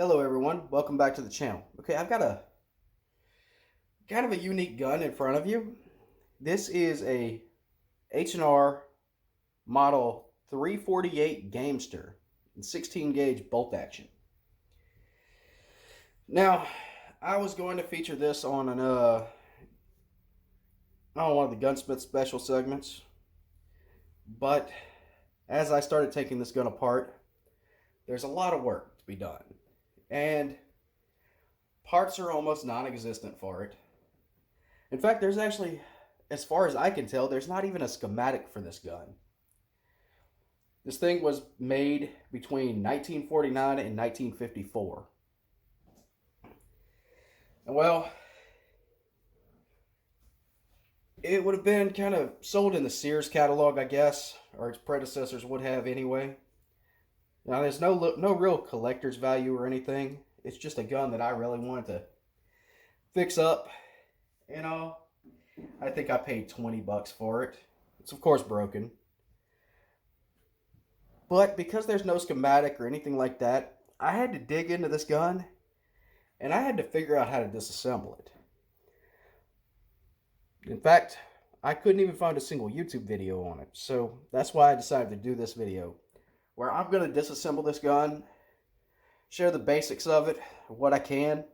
Hello everyone, welcome back to the channel. Okay, I've got a kind of a unique gun in front of you. This is a H&R model 348 Gamester in 16 gauge bolt action. Now, I was going to feature this on one of the gunsmith special segments, but as I started taking this gun apart, there's a lot of work to be done. And parts are almost non-existent for it. In fact, there's actually, as far as I can tell, there's not even a schematic for this gun. This thing was made between 1949 and 1954. And well, it would have been kind of sold in the Sears catalog, I guess, or its predecessors would have anyway. Now, there's no real collector's value or anything. It's just a gun that I really wanted to fix up. You know, I think I paid 20 bucks for it. It's of course broken. But because there's no schematic or anything like that, I had to dig into this gun and I had to figure out how to disassemble it. In fact, I couldn't even find a single YouTube video on it. So that's why I decided to do this video, where I'm going to disassemble this gun, share the basics of it, what I can.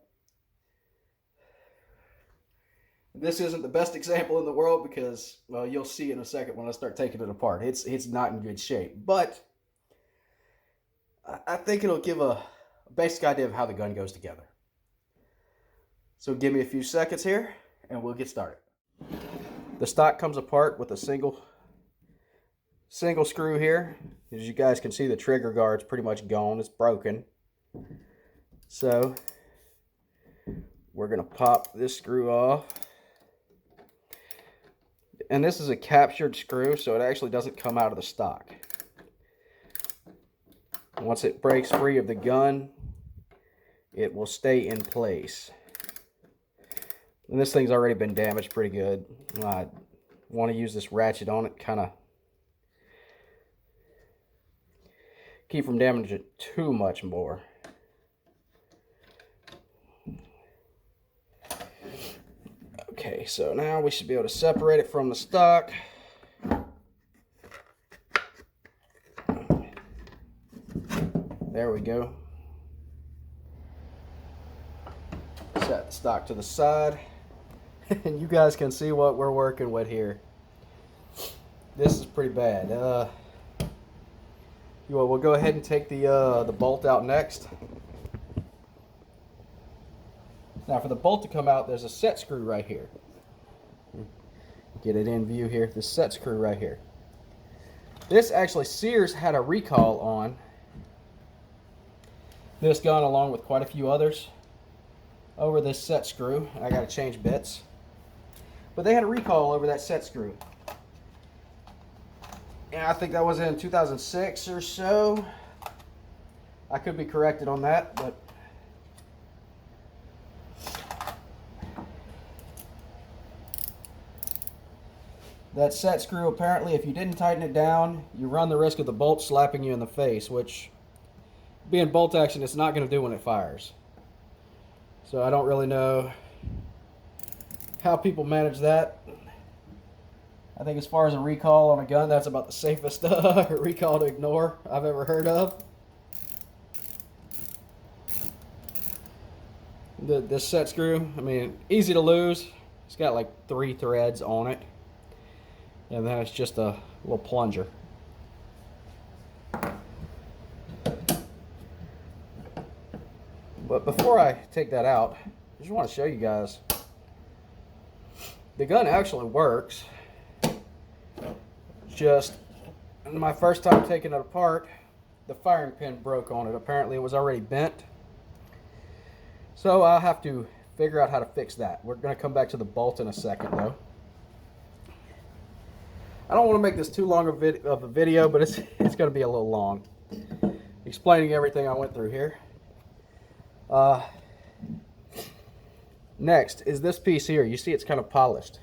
This isn't the best example in the world because, well, you'll see in a second when I start taking it apart. It's not in good shape, but I think it'll give a basic idea of how the gun goes together. So give me a few seconds here and we'll get started. The stock comes apart with a single screw here. As you guys can see, the trigger guard's pretty much gone. It's broken. So we're going to pop this screw off. And this is a captured screw, so it actually doesn't come out of the stock. Once it breaks free of the gun, it will stay in place. And this thing's already been damaged pretty good. I want to use this ratchet on it, kind of keep from damaging it too much more. Okay, so now we should be able to separate it from the stock. There we go. Set the stock to the side. And you guys can see what we're working with here. This is pretty bad. We'll go ahead and take the bolt out next. Now for the bolt to come out, there's a set screw right here. Get it in view here. This set screw right here. This actually, Sears had a recall on this gun along with quite a few others over this set screw. I got to change bits. But they had a recall over that set screw. And I think that was in 2006 or so. I could be corrected on that, but that set screw, apparently, if you didn't tighten it down, you run the risk of the bolt slapping you in the face, which, being bolt action, it's not going to do when it fires. So I don't really know how people manage that. I think as far as a recall on a gun, that's about the safest recall to ignore I've ever heard of. This set screw, I mean, easy to lose. It's got like 3 threads on it. And then it's just a little plunger. But before I take that out, I just want to show you guys. The gun actually works. Just my first time taking it apart, the firing pin broke on it. Apparently it was already bent. So I'll have to figure out how to fix that. We're going to come back to the bolt in a second though. I don't want to make this too long of a video, but it's going to be a little long, explaining everything I went through here. Next is this piece here. You see it's kind of polished.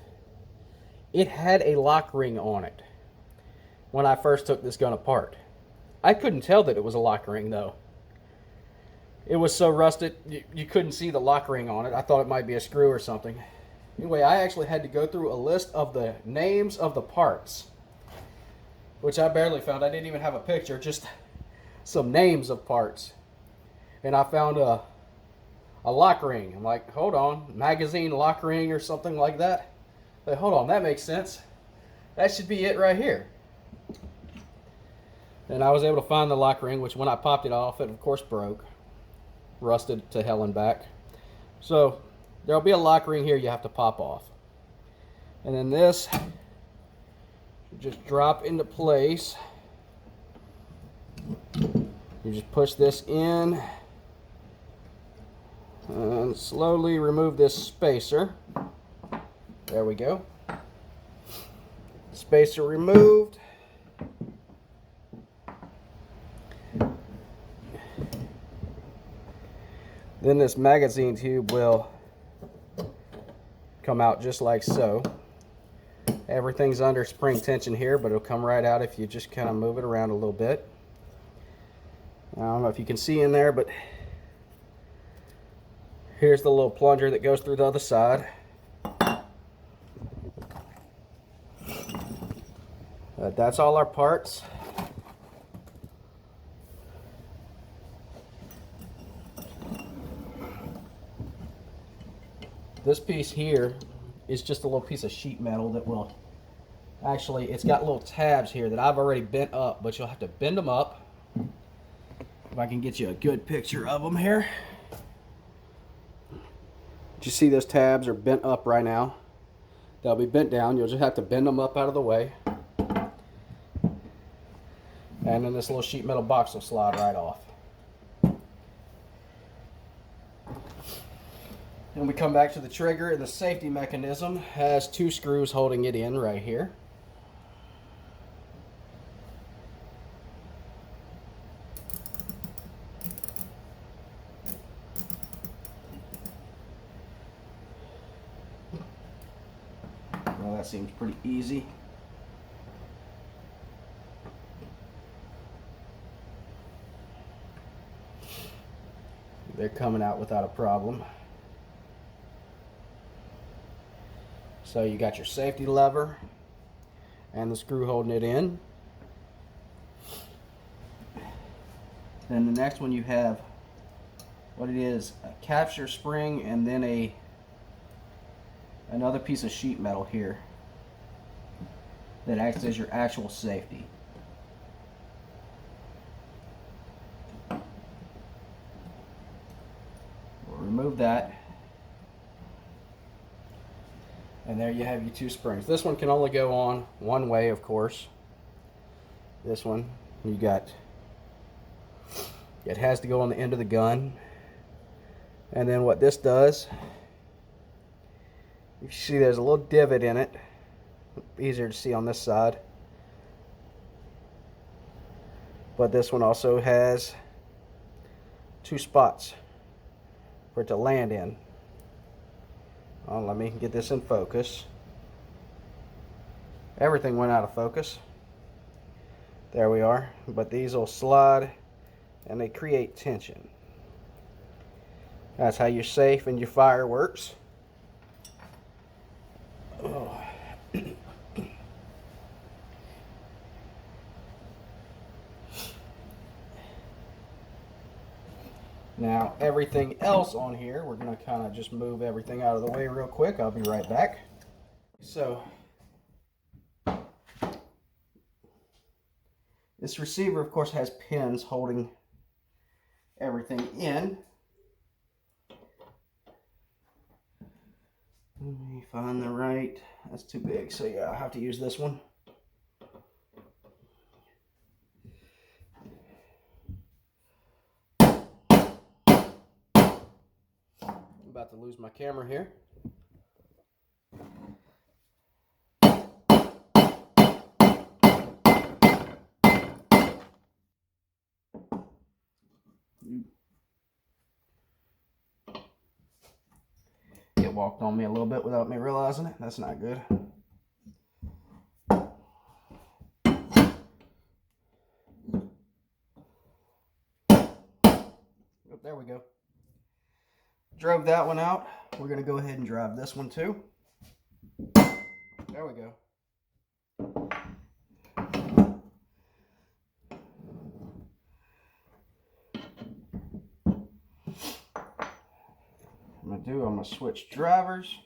It had a lock ring on it when I first took this gun apart. I couldn't tell that it was a lock ring though. It was so rusted, you couldn't see the lock ring on it. I thought it might be a screw or something. Anyway, I actually had to go through a list of the names of the parts, which I barely found. I didn't even have a picture, just some names of parts. And I found a lock ring. I'm like, hold on, magazine lock ring or something like that. Like, hold on, that makes sense. That should be it right here. And I was able to find the lock ring, which when I popped it off, it of course broke. Rusted to hell and back. So there'll be a lock ring here you have to pop off. And then this should just drop into place. You just push this in and slowly remove this spacer. There we go. Spacer removed. Then this magazine tube will come out just like so. Everything's under spring tension here, but it'll come right out if you just kind of move it around a little bit. I don't know if you can see in there, but here's the little plunger that goes through the other side. That's all our parts. This piece here is just a little piece of sheet metal that will actually, it's got little tabs here that I've already bent up, but you'll have to bend them up. If I can get you a good picture of them here. You see those tabs are bent up right now. They'll be bent down. You'll just have to bend them up out of the way. And then this little sheet metal box will slide right off. And we come back to the trigger, and the safety mechanism has 2 screws holding it in right here. Well, that seems pretty easy. They're coming out without a problem. So you got your safety lever and the screw holding it in. Then the next one you have what it is, a capture spring, and then another piece of sheet metal here that acts as your actual safety. We'll remove that. And there you have your 2 springs. This one can only go on one way, of course. This one, it has to go on the end of the gun. And then what this does, you see there's a little divot in it. Easier to see on this side. But this one also has 2 spots for it to land in. Oh, let me get this in focus. Everything went out of focus. There we are. But these will slide and they create tension. That's how your safe and your fire works. Oh. Now everything else on here, we're going to kind of just move everything out of the way real quick. I'll be right back. So this receiver of course has pins holding everything in. Let me find the right, that's too big, so yeah, I'll have to use this one. About to lose my camera here. It walked on me a little bit without me realizing it. That's not good. Oops. there we go. Drove that one out. We're going to go ahead and drive this one too. There we go. I'm going to switch drivers.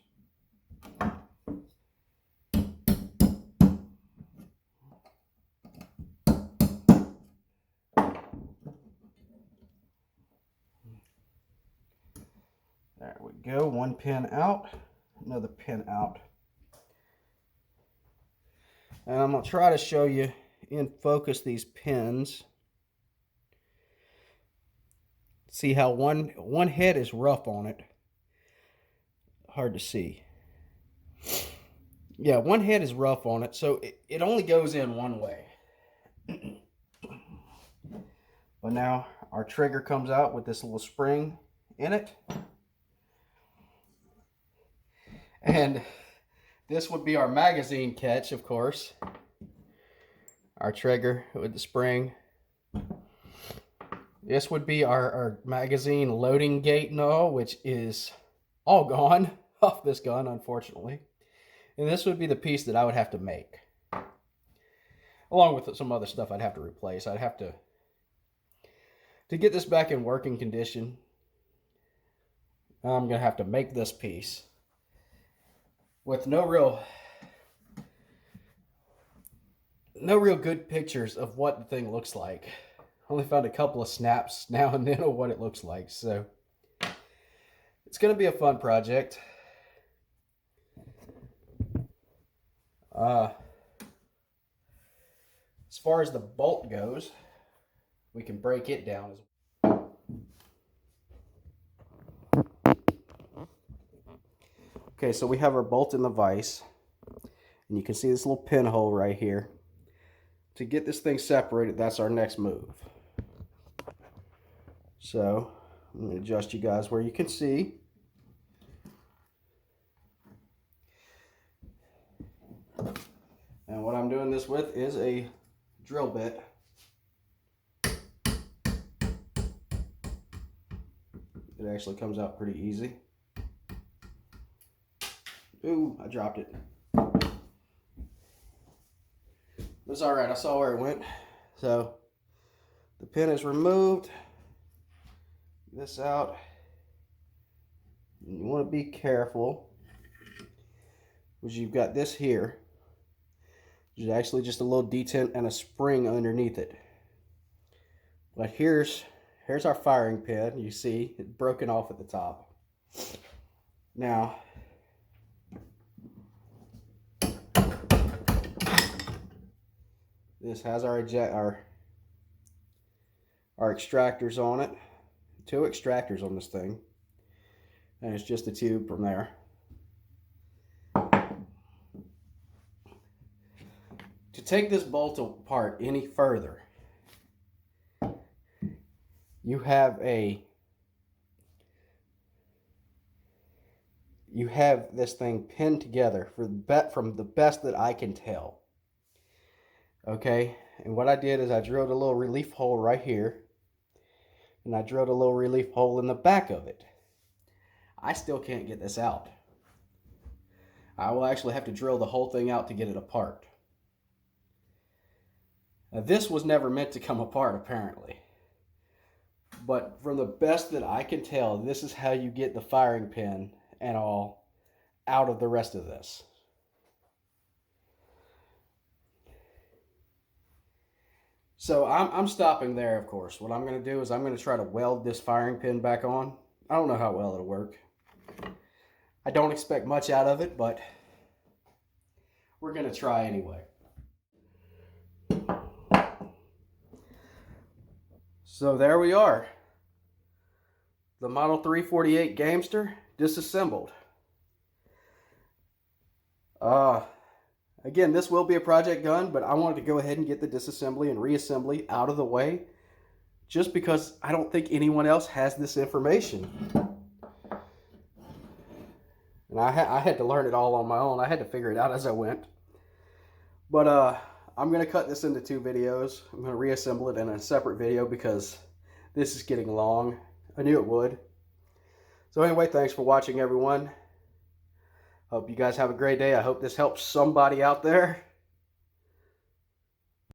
There we go, one pin out, another pin out. And I'm going to try to show you in focus these pins. See how one head is rough on it. Hard to see. Yeah, one head is rough on it, so it only goes in one way. But now our trigger comes out with this little spring in it. And this would be our magazine catch, of course. Our trigger with the spring. This would be our magazine loading gate and all, which is all gone off this gun, unfortunately. And this would be the piece that I would have to make. Along with some other stuff I'd have to replace. I'd have to get this back in working condition. I'm going to have to make this piece. With no real good pictures of what the thing looks like. Only found a couple of snaps now and then of what it looks like. So it's going to be a fun project. As far as the bolt goes, we can break it down as well. Okay, so we have our bolt in the vise, and you can see this little pinhole right here. To get this thing separated, that's our next move. So, I'm going to adjust you guys where you can see. And what I'm doing this with is a drill bit. It actually comes out pretty easy. Ooh, I dropped it. It's alright, I saw where it went. So, the pin is removed. This out. You want to be careful, because you've got this here. There's actually just a little detent and a spring underneath it. But here's our firing pin. You see, it's broken off at the top. Now, this has our extractors on it. 2 extractors on this thing. And it's just a tube from there. To take this bolt apart any further, you have this thing pinned together from the best that I can tell. Okay, and what I did is I drilled a little relief hole right here, and I drilled a little relief hole in the back of it. I still can't get this out. I will actually have to drill the whole thing out to get it apart. Now, this was never meant to come apart, apparently. But from the best that I can tell, this is how you get the firing pin and all out of the rest of this. So I'm stopping there, of course. What I'm going to do is I'm going to try to weld this firing pin back on. I don't know how well it'll work. I don't expect much out of it, but we're going to try anyway. So there we are. The Model 348 Gamester disassembled. Again, this will be a project gun, but I wanted to go ahead and get the disassembly and reassembly out of the way, just because I don't think anyone else has this information. And I had to learn it all on my own. I had to figure it out as I went. But I'm going to cut this into 2 videos. I'm going to reassemble it in a separate video because this is getting long. I knew it would. So anyway, thanks for watching, everyone. Hope you guys have a great day. I hope this helps somebody out there.